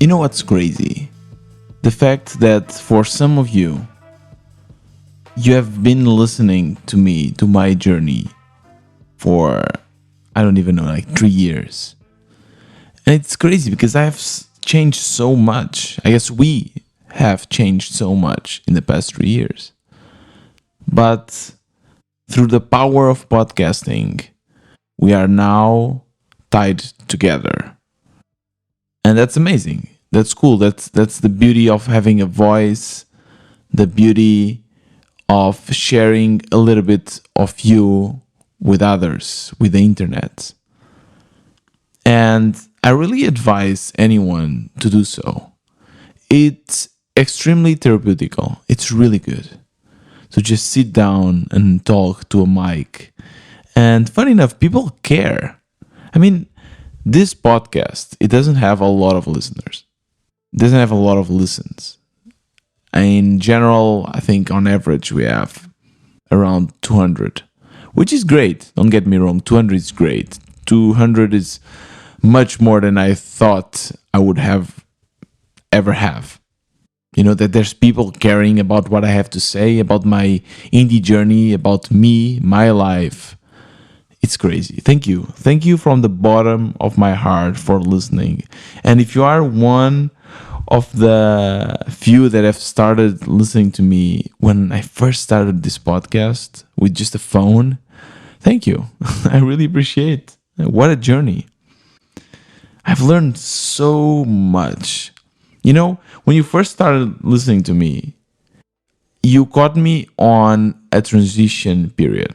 You know what's crazy? The fact that for some of you, you have been listening to me, to my journey, for, I don't even know, like 3 years. And it's crazy because I have changed so much. I guess we have changed so much in the past 3 years. But through the power of podcasting, we are now tied together. And that's amazing. That's cool. That's the beauty of having a voice, the beauty of sharing a little bit of you with others, with the internet. And I really advise anyone to do so. It's extremely therapeutical. It's really good to just sit down and talk to a mic. And funny enough, people care. I mean, this podcast, it doesn't have a lot of listeners. It doesn't have a lot of listens. In general, I think on average we have around 200, which is great. Don't get me wrong, 200 is great. 200 is much more than I thought I would ever have. You know, that there's people caring about what I have to say, about my indie journey, about me, my life. It's crazy. Thank you. Thank you from the bottom of my heart for listening. And if you are one of the few that have started listening to me when I first started this podcast with just a phone, thank you. I really appreciate it. What a journey. I've learned so much. You know, when you first started listening to me, you caught me on a transition period.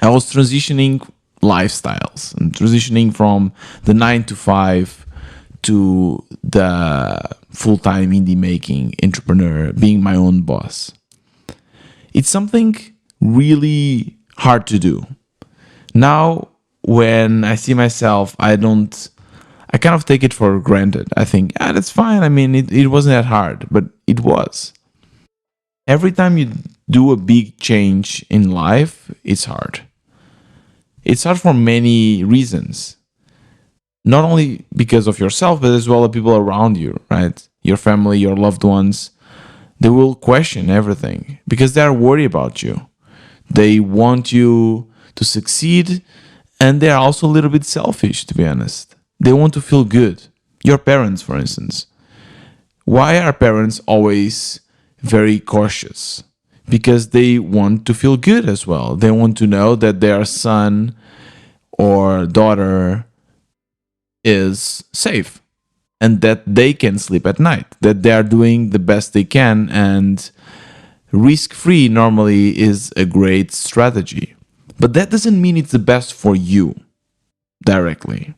I was transitioning lifestyles and transitioning from the 9 to 5 to the full-time indie making entrepreneur, being my own boss. It's something really hard to do. Now, when I see myself, I kind of take it for granted. I think, that's fine. I mean, it wasn't that hard, but it was. Every time you do a big change in life, it's hard. It's hard for many reasons. Not only because of yourself, but as well the people around you, right? Your family, your loved ones. They will question everything because they are worried about you. They want you to succeed, and they are also a little bit selfish, to be honest. They want to feel good. Your parents, for instance. Why are parents always very cautious? Because they want to feel good as well. They want to know that their son or daughter is safe and that they can sleep at night, that they are doing the best they can, and risk-free normally is a great strategy. But that doesn't mean it's the best for you directly.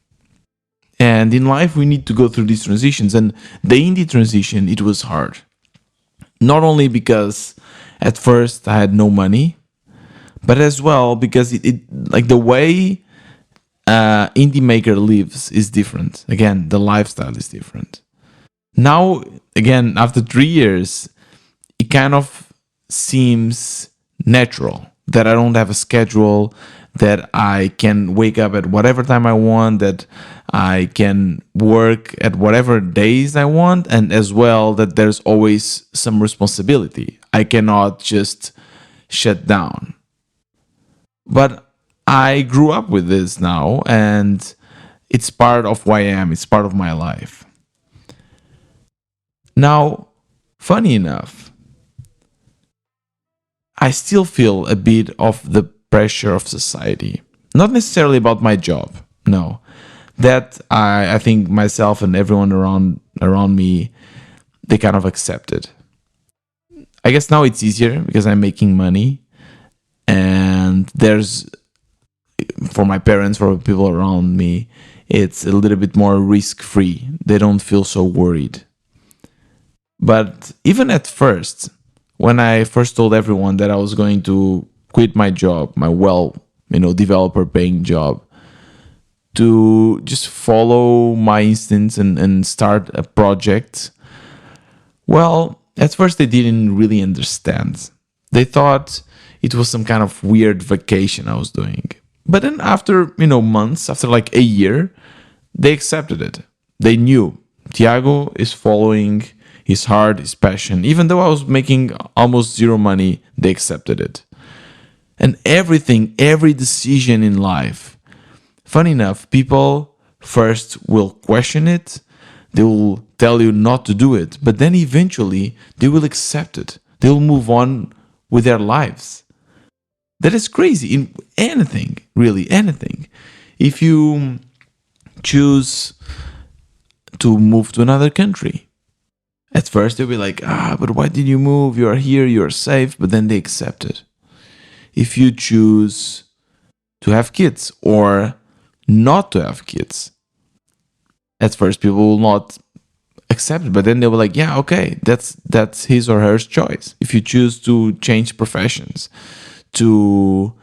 And in life, we need to go through these transitions. And the indie transition, it was hard. Not only because at first I had no money, but as well because it like the way indie maker lives is different. Again, the lifestyle is different. Now, again, after 3 years, it kind of seems natural that I don't have a schedule, that I can wake up at whatever time I want, that I can work at whatever days I want, and as well that there's always some responsibility. I cannot just shut down. But I grew up with this now, and it's part of who I am. It's part of my life. Now, funny enough, I still feel a bit of the pressure of society. Not necessarily about my job, no. That I think myself and everyone around me, they kind of accept it. I guess now it's easier because I'm making money, and there's, for my parents, for people around me, it's a little bit more risk-free. They don't feel so worried. But even at first, when I first told everyone that I was going to quit my job, my developer paying job, to just follow my instincts and start a project, well, at first they didn't really understand. They thought it was some kind of weird vacation I was doing. But then after, months, after like a year, they accepted it. They knew Tiago is following his heart, his passion. Even though I was making almost zero money, they accepted it. And everything, every decision in life, funny enough, people first will question it, they will tell you not to do it, but then eventually they will accept it. They will move on with their lives. That is crazy in anything, really, anything. If you choose to move to another country, at first they'll be like, but why did you move? You are here, you are safe, but then they accept it. If you choose to have kids or not to have kids, at first people will not accept it, but then they will like, yeah, okay, that's his or her choice. If you choose to change professions, to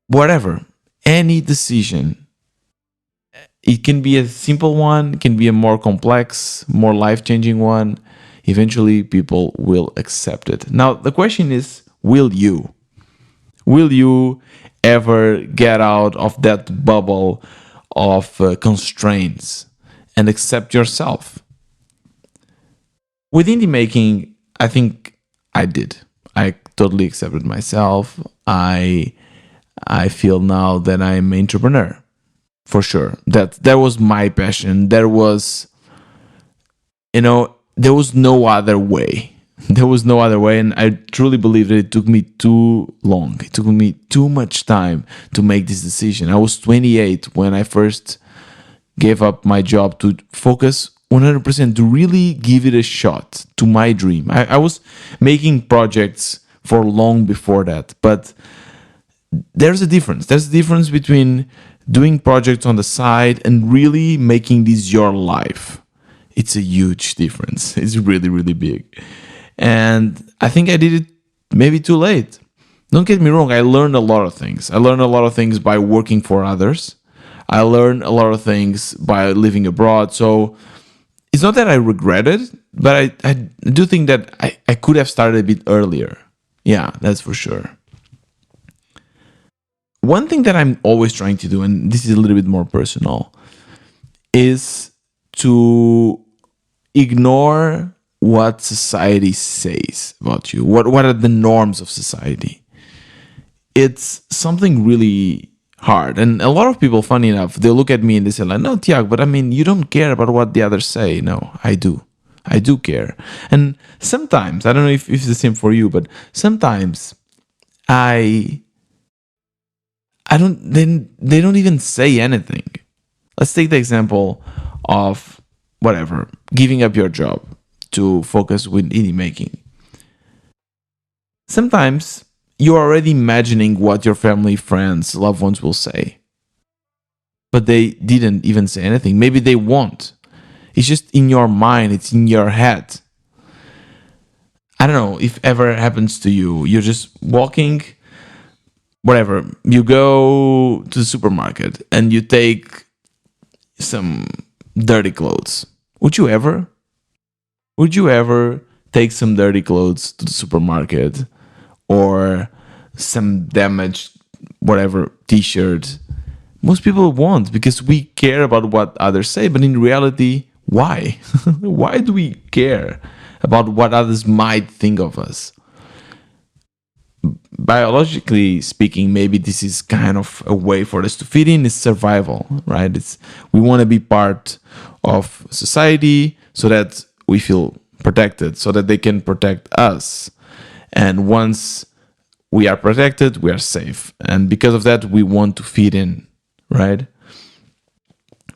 whatever, any decision, it can be a simple one, it can be a more complex, more life-changing one. Eventually people will accept it. Now the question is, will you? Will you ever get out of that bubble of constraints and accept yourself? With indie making, I think I did. I totally accepted myself. I feel now that I'm an entrepreneur, for sure. That was my passion. There was no other way. There was no other way, and I truly believe that it took me too long. It took me too much time to make this decision. I was 28 when I first gave up my job to focus 100%, to really give it a shot to my dream. I was making projects for long before that, but there's a difference. There's a difference between doing projects on the side and really making this your life. It's a huge difference. It's really, really big. And I think I did it maybe too late. Don't get me wrong, I learned a lot of things. I learned a lot of things by working for others. I learned a lot of things by living abroad. So it's not that I regret it, but I do think that I could have started a bit earlier. Yeah, that's for sure. One thing that I'm always trying to do, and this is a little bit more personal, is to ignore what society says about you. What are the norms of society? It's something really hard. And a lot of people, funny enough, they look at me and they say, like, no, Tiago, but I mean, you don't care about what the others say. No, I do. I do care. And sometimes, I don't know if it's the same for you, but sometimes I don't, then they don't even say anything. Let's take the example of whatever, giving up your job to focus with indie making. Sometimes you're already imagining what your family, friends, loved ones will say, but they didn't even say anything. Maybe they won't. It's just in your mind, it's in your head. I don't know if ever happens to you. You're just walking, whatever. You go to the supermarket and you take some dirty clothes. Would you ever? Would you ever take some dirty clothes to the supermarket or some damaged, whatever, t-shirt? Most people won't, because we care about what others say. But in reality, why? Why do we care about what others might think of us? Biologically speaking, maybe this is kind of a way for us to fit in. It's survival, right? We want to be part of society so that we feel protected, so that they can protect us. And once we are protected, we are safe. And because of that, we want to fit in, right?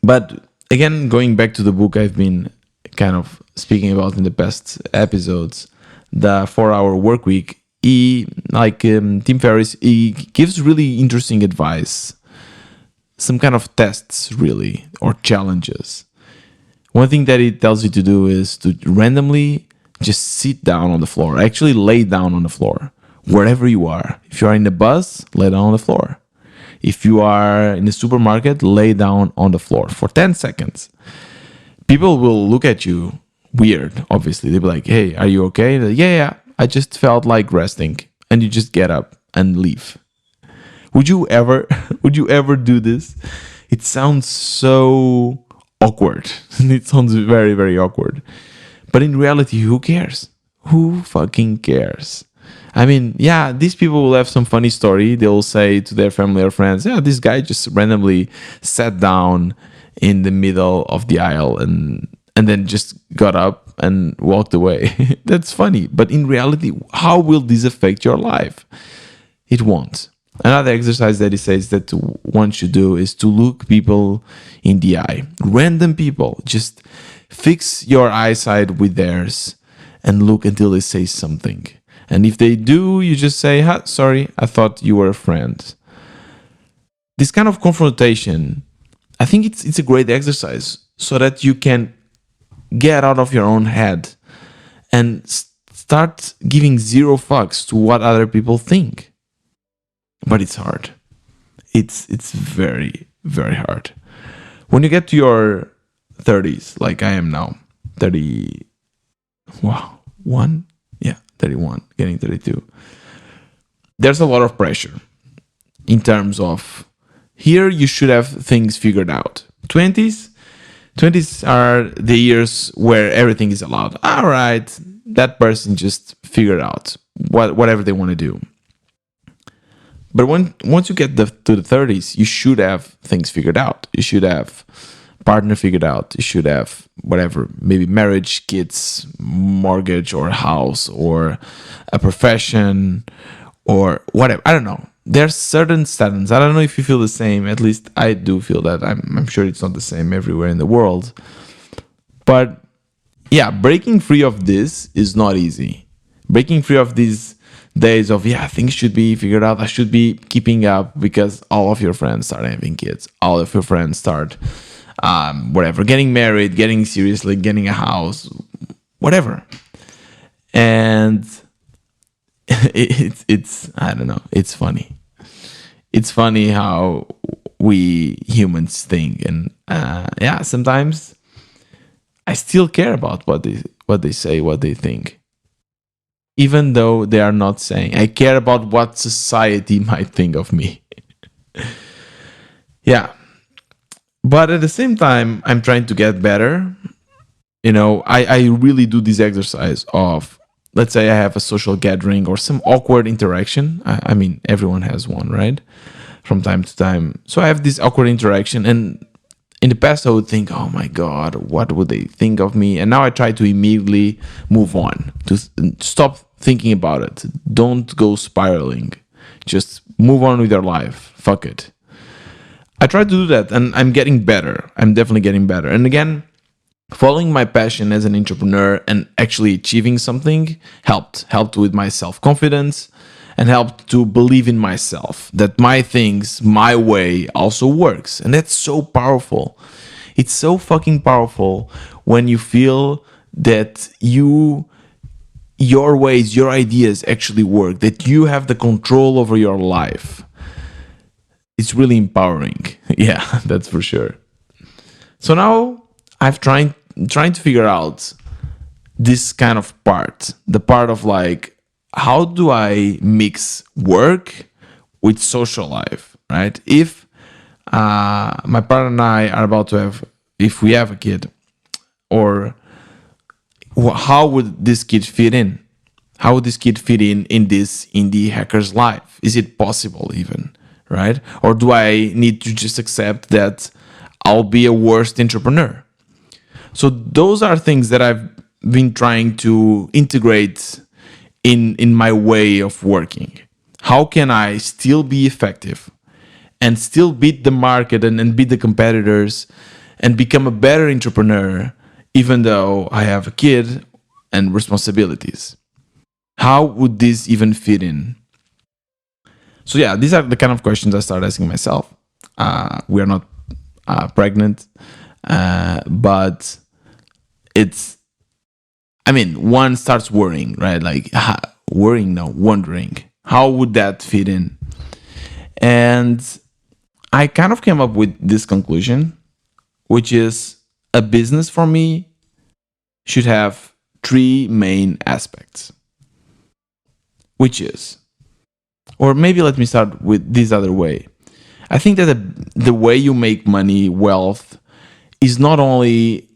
But again, going back to the book I've been kind of speaking about in the past episodes, the 4-Hour Work Week, Tim Ferriss, he gives really interesting advice, some kind of tests, really, or challenges. One thing that it tells you to do is to randomly just sit down on the floor. Actually, lay down on the floor, wherever you are. If you are in the bus, lay down on the floor. If you are in the supermarket, lay down on the floor for 10 seconds. People will look at you weird, obviously. They'll be like, hey, are you okay? Like, yeah, I just felt like resting. And you just get up and leave. Would you ever do this? It sounds so awkward. It sounds very, very awkward. But in reality, who cares? Who fucking cares? I mean, yeah, these people will have some funny story. They'll say to their family or friends, yeah, this guy just randomly sat down in the middle of the aisle and then just got up and walked away. That's funny. But in reality, how will this affect your life? It won't. Another exercise that he says that one should do is to look people in the eye. Random people. Just fix your eyesight with theirs and look until they say something. And if they do, you just say, sorry, I thought you were a friend. This kind of confrontation, I think it's a great exercise so that you can get out of your own head and start giving zero fucks to what other people think. But it's hard. It's very, very hard. When you get to your 30s, like I am now, 30, wow, 1? Yeah, 31, getting 32. There's a lot of pressure in terms of here you should have things figured out. 20s are the years where everything is allowed. All right, that person just figured out whatever they want to do. But once you get to the 30s, you should have things figured out. You should have partner figured out. You should have whatever, maybe marriage, kids, mortgage or house or a profession or whatever. I don't know. There's certain standards. I don't know if you feel the same. At least I do feel that. I'm sure it's not the same everywhere in the world. But yeah, breaking free of this is not easy. Breaking free of these days of, yeah, things should be figured out. I should be keeping up because all of your friends start having kids. All of your friends start, whatever, getting married, getting seriously, getting a house, whatever. And it's I don't know. It's funny. It's funny how we humans think, and yeah, sometimes I still care about what they say, what they think. Even though they are not saying, I care about what society might think of me. Yeah. But at the same time, I'm trying to get better. You know, I really do this exercise of, let's say I have a social gathering or some awkward interaction. I mean, everyone has one, right? From time to time. So I have this awkward interaction, and in the past, I would think, oh my God, what would they think of me? And now I try to immediately move on, to stop thinking about it. Don't go spiraling. Just move on with your life. Fuck it. I try to do that, and I'm getting better. I'm definitely getting better. And again, following my passion as an entrepreneur and actually achieving something helped with my self-confidence and helped to believe in myself, that my things, my way also works. And that's so powerful. It's so fucking powerful when you feel that your ways, your ideas actually work, that you have the control over your life. It's really empowering. Yeah, that's for sure. So now I'm trying to figure out this kind of part, the part of like, how do I mix work with social life, right? If my partner and I are about to have, if we have a kid, or how would this kid fit in? How would this kid fit in this indie hacker's life? Is it possible even, right? Or do I need to just accept that I'll be a worst entrepreneur? So those are things that I've been trying to integrate in my way of working. How can I still be effective and still beat the market and beat the competitors and become a better entrepreneur even though I have a kid and responsibilities? How would this even fit in? So yeah, these are the kind of questions I started asking myself. We are not pregnant, but it's, I mean, one starts worrying, right? Like wondering how would that fit in? And I kind of came up with this conclusion, which is a business for me should have three main aspects, which is, or maybe let me start with this other way. I think that the way you make money, wealth, is not only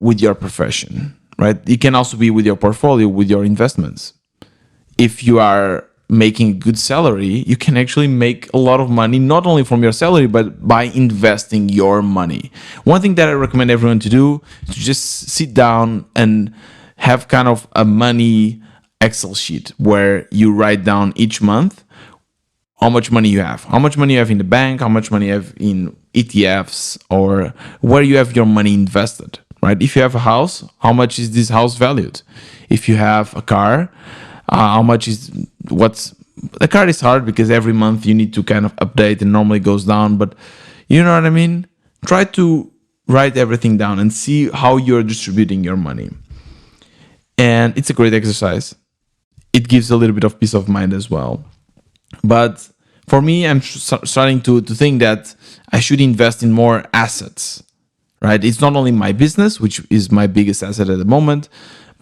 with your profession, right? It can also be with your portfolio, with your investments. If you are making a good salary, you can actually make a lot of money, not only from your salary, but by investing your money. One thing that I recommend everyone to do is to just sit down and have kind of a money Excel sheet where you write down each month how much money you have, in the bank, how much money you have in ETFs, or where you have your money invested, right? If you have a house, how much is this house valued? If you have a car, how much is what's the car is hard because every month you need to kind of update and normally goes down, but you know what I mean? Try to write everything down and see how you're distributing your money. And it's a great exercise. It gives a little bit of peace of mind as well. But for me, I'm starting to think that I should invest in more assets, right? It's not only my business, which is my biggest asset at the moment,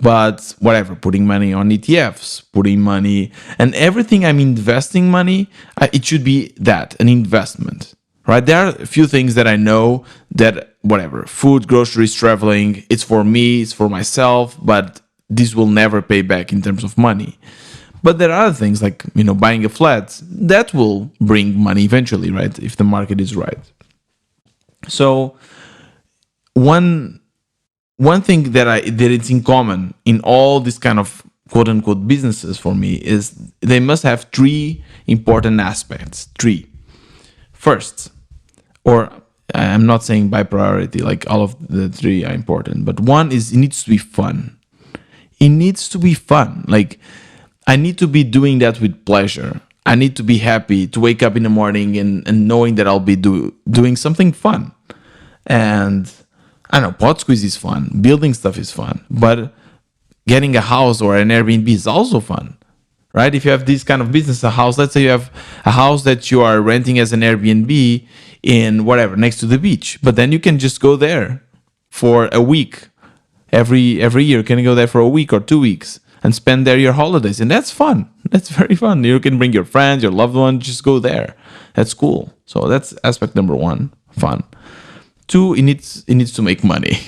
but whatever, putting money on ETFs, putting money, and everything I'm investing money, it should be that, an investment, right? There are a few things that I know that, whatever, food, groceries, traveling, it's for me, it's for myself, but this will never pay back in terms of money. But there are other things like, buying a flat that will bring money eventually, right? If the market is right. So one thing that it's in common in all these kind of quote unquote businesses for me is they must have three important aspects. Three. First, or I'm not saying by priority, like all of the three are important, but one is it needs to be fun. It needs to be fun. Like, I need to be doing that with pleasure. I need to be happy to wake up in the morning and knowing that I'll be doing something fun. And I don't know, pod squeeze is fun. Building stuff is fun. But getting a house or an Airbnb is also fun, right? If you have this kind of business, a house, let's say you have a house that you are renting as an Airbnb in whatever, next to the beach. But then you can just go there for a week. Every year, you can go there for a week or 2 weeks and spend there your holidays. And that's fun. That's very fun. You can bring your friends, your loved ones, just go there. That's cool. So that's aspect number one, fun. Two, it needs to make money,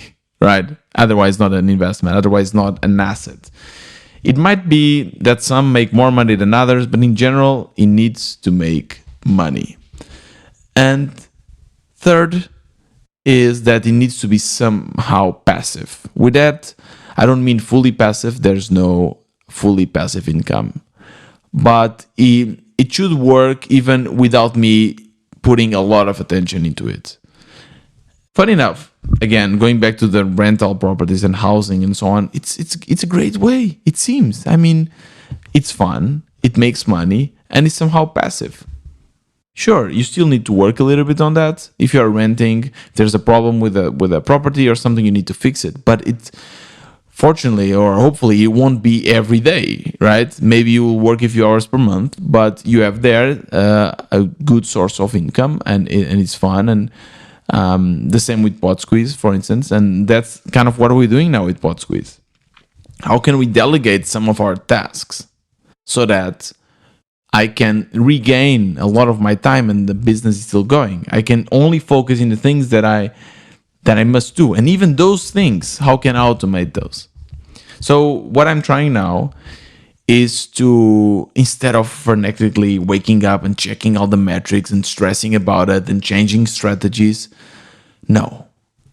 right? Otherwise, not an investment. Otherwise, not an asset. It might be that some make more money than others, but in general, it needs to make money. And third is that it needs to be somehow passive. With that, I don't mean fully passive. There's no fully passive income. But it should work even without me putting a lot of attention into it. Funny enough, again, going back to the rental properties and housing and so on, it's a great way, it seems. I mean, it's fun, it makes money, and it's somehow passive. Sure, you still need to work a little bit on that. If you are renting, if there's a problem with a property or something, you need to fix it. But it's fortunately or hopefully it won't be every day, right? Maybe you will work a few hours per month, but you have there a good source of income, and it's fun. And the same with Pod Squeeze, for instance. And that's kind of what we're doing now with Pod Squeeze. How can we delegate some of our tasks so that I can regain a lot of my time and the business is still going? I can only focus in the things that I must do. And even those things, how can I automate those? So what I'm trying now is to, instead of frenetically waking up and checking all the metrics and stressing about it and changing strategies, no.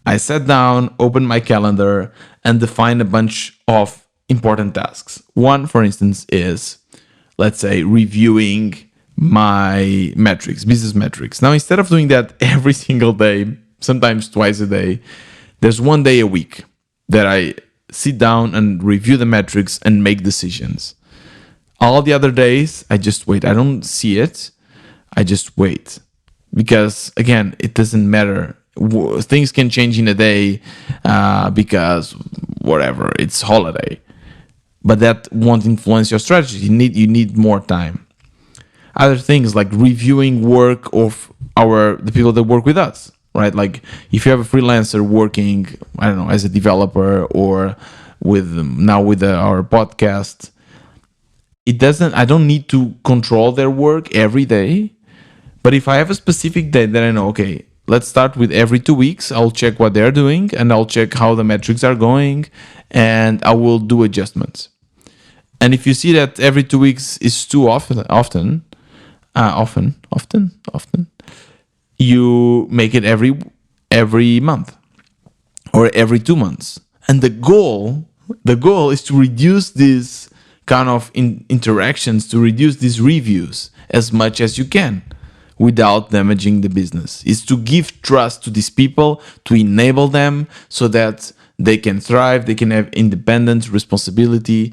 I sat down, opened my calendar, and defined a bunch of important tasks. One, for instance, is, let's say, reviewing my metrics, business metrics. Now, instead of doing that every single day, sometimes twice a day, there's one day a week that I sit down and review the metrics and make decisions. All the other days, I just wait. I don't see it. I just wait. Because, again, it doesn't matter. Things can change in a day because, whatever, it's holiday. But that won't influence your strategy. You need more time. Other things like reviewing work of the people that work with us, right? Like if you have a freelancer working, I don't know, as a developer or with our podcast, I don't need to control their work every day. But if I have a specific day that I know, okay, let's start with every 2 weeks. I'll check what they're doing and I'll check how the metrics are going, and I will do adjustments. And if you see that every 2 weeks is too often, you make it every month or every 2 months. And the goal is to reduce these kind of interactions, to reduce these reviews as much as you can without damaging the business. Is to give trust to these people, to enable them so that they can thrive, they can have independence, responsibility,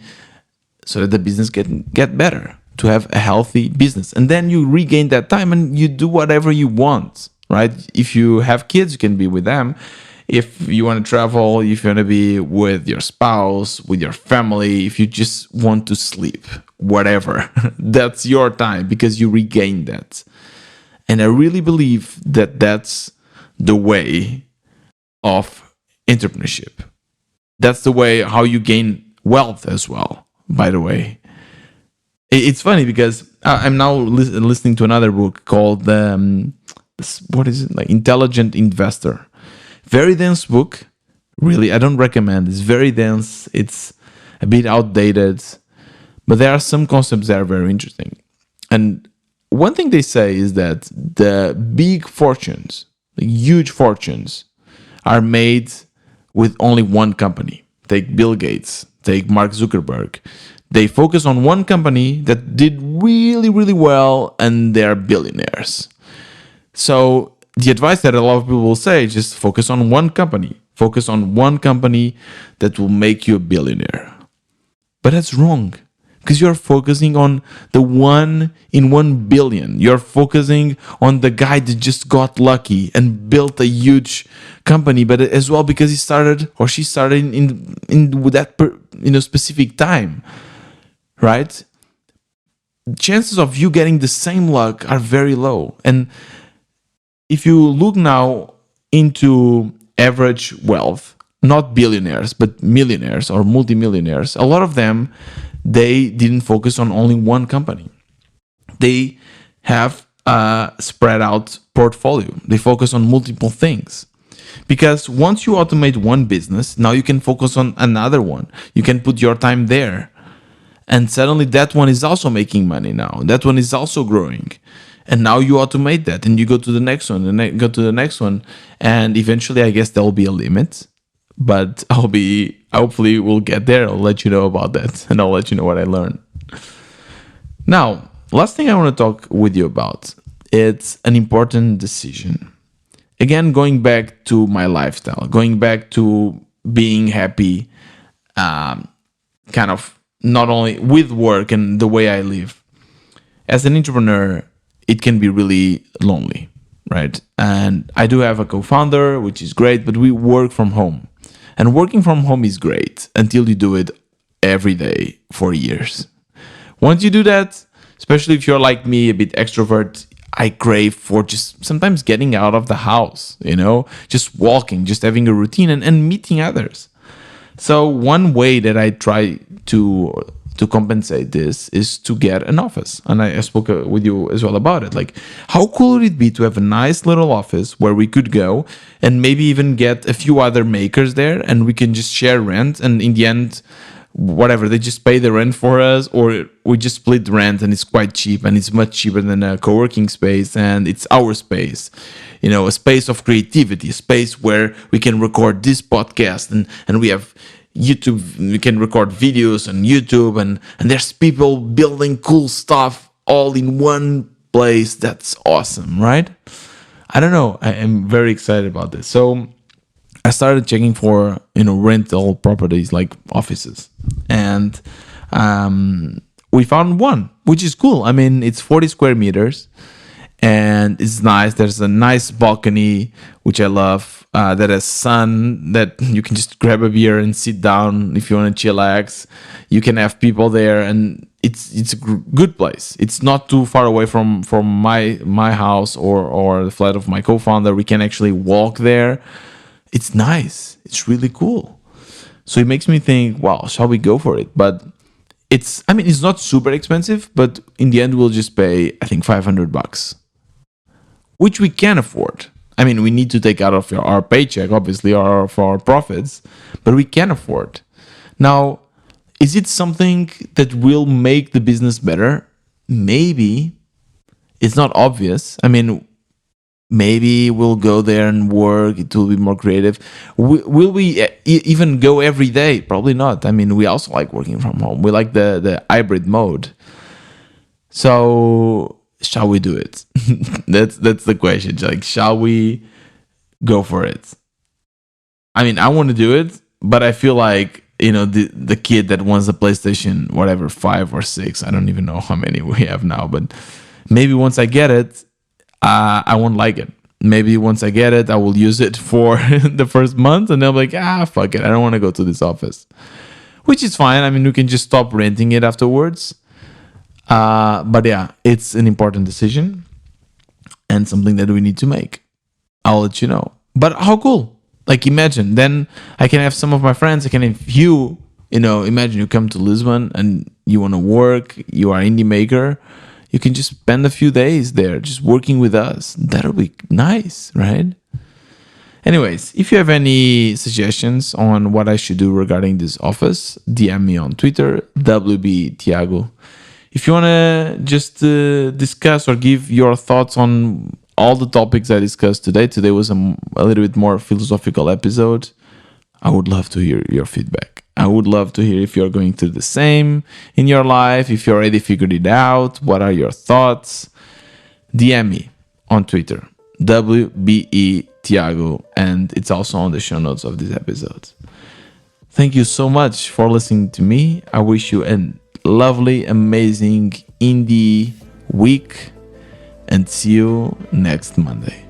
so that the business can get better, to have a healthy business. And then you regain that time and you do whatever you want, right? If you have kids, you can be with them. If you want to travel, if you want to be with your spouse, with your family, if you just want to sleep, whatever, that's your time because you regain that. And I really believe that that's the way of entrepreneurship. That's the way how you gain wealth as well, by the way. It's funny because I'm now listening to another book called, what is it? Like Intelligent Investor. Very dense book. Really, I don't recommend. It's very dense. It's a bit outdated. But there are some concepts that are very interesting. And one thing they say is that the big fortunes, the huge fortunes, are made with only one company. Take Bill Gates, take Mark Zuckerberg. They focus on one company that did really, really well, and they're billionaires. So the advice that a lot of people will say is just focus on one company. Focus on one company that will make you a billionaire. But that's wrong. Because you're focusing on the 1 in 1 billion. You're focusing on the guy that just got lucky and built a huge company, but as well because he started or she started in with that specific time, right? Chances of you getting the same luck are very low. And if you look now into average wealth, not billionaires, but millionaires or multimillionaires, a lot of them, they didn't focus on only one company. They have a spread out portfolio. They focus on multiple things. Because once you automate one business, now you can focus on another one. You can put your time there. And suddenly that one is also making money now. That one is also growing. And now you automate that and you go to the next one and go to the next one. And eventually, I guess there will be a limit. But hopefully we'll get there. I'll let you know about that and I'll let you know what I learned. Now, last thing I want to talk with you about, it's an important decision. Again, going back to my lifestyle, going back to being happy, kind of not only with work and the way I live. As an entrepreneur, it can be really lonely, right? And I do have a co-founder, which is great, but we work from home. And working from home is great until you do it every day for years. Once you do that, especially if you're like me, a bit extrovert, I crave for just sometimes getting out of the house, just walking, just having a routine and meeting others. So one way that I try to compensate this is to get an office. And I spoke with you as well about it. Like, how cool would it be to have a nice little office where we could go and maybe even get a few other makers there and we can just share rent. And in the end, whatever, they just pay the rent for us, or we just split rent and it's quite cheap and it's much cheaper than a co-working space and it's our space. A space of creativity, a space where we can record this podcast and we have YouTube, we can record videos on YouTube and there's people building cool stuff all in one place. That's awesome, right? I don't know. I am very excited about this. So I started checking for, rental properties like offices. And we found one, which is cool. I mean, it's 40 square meters. And it's nice. There's a nice balcony, which I love, that has sun, that you can just grab a beer and sit down if you want to chillax. You can have people there, and it's a good place. It's not too far away from my house or the flat of my co-founder. We can actually walk there. It's nice. It's really cool. So it makes me think, wow, shall we go for it? But it's not super expensive, but in the end, we'll just pay, I think, $500. Which we can afford. I mean, we need to take out of our paycheck, obviously, or for our profits, but we can afford. Now, is it something that will make the business better? Maybe. It's not obvious. I mean, maybe we'll go there and work. It will be more creative. Will we even go every day? Probably not. I mean, we also like working from home. We like the hybrid mode. So shall we do it? That's the question. Like, shall we go for it? I mean, I want to do it, but I feel like, the kid that wants a PlayStation, whatever, 5 or 6. I don't even know how many we have now, but maybe once I get it, I won't like it. Maybe once I get it, I will use it for the first month, and then I'm like, fuck it, I don't want to go to this office, which is fine. I mean, we can just stop renting it afterwards. But yeah, it's an important decision and something that we need to make. I'll let you know. But how cool! Like, imagine, then I can have some of my friends. I can have you. Imagine you come to Lisbon and you want to work. You are indie maker. You can just spend a few days there just working with us. That'll be nice, right? Anyways, if you have any suggestions on what I should do regarding this office, DM me on Twitter, WBTiago. If you want to just discuss or give your thoughts on all the topics I discussed today was a little bit more philosophical episode. I would love to hear your feedback. I would love to hear if you're going through the same in your life, if you already figured it out, what are your thoughts? DM me on Twitter, WBE Tiago, and it's also on the show notes of this episode. Thank you so much for listening to me. I wish you a lovely, amazing indie week, and see you next Monday.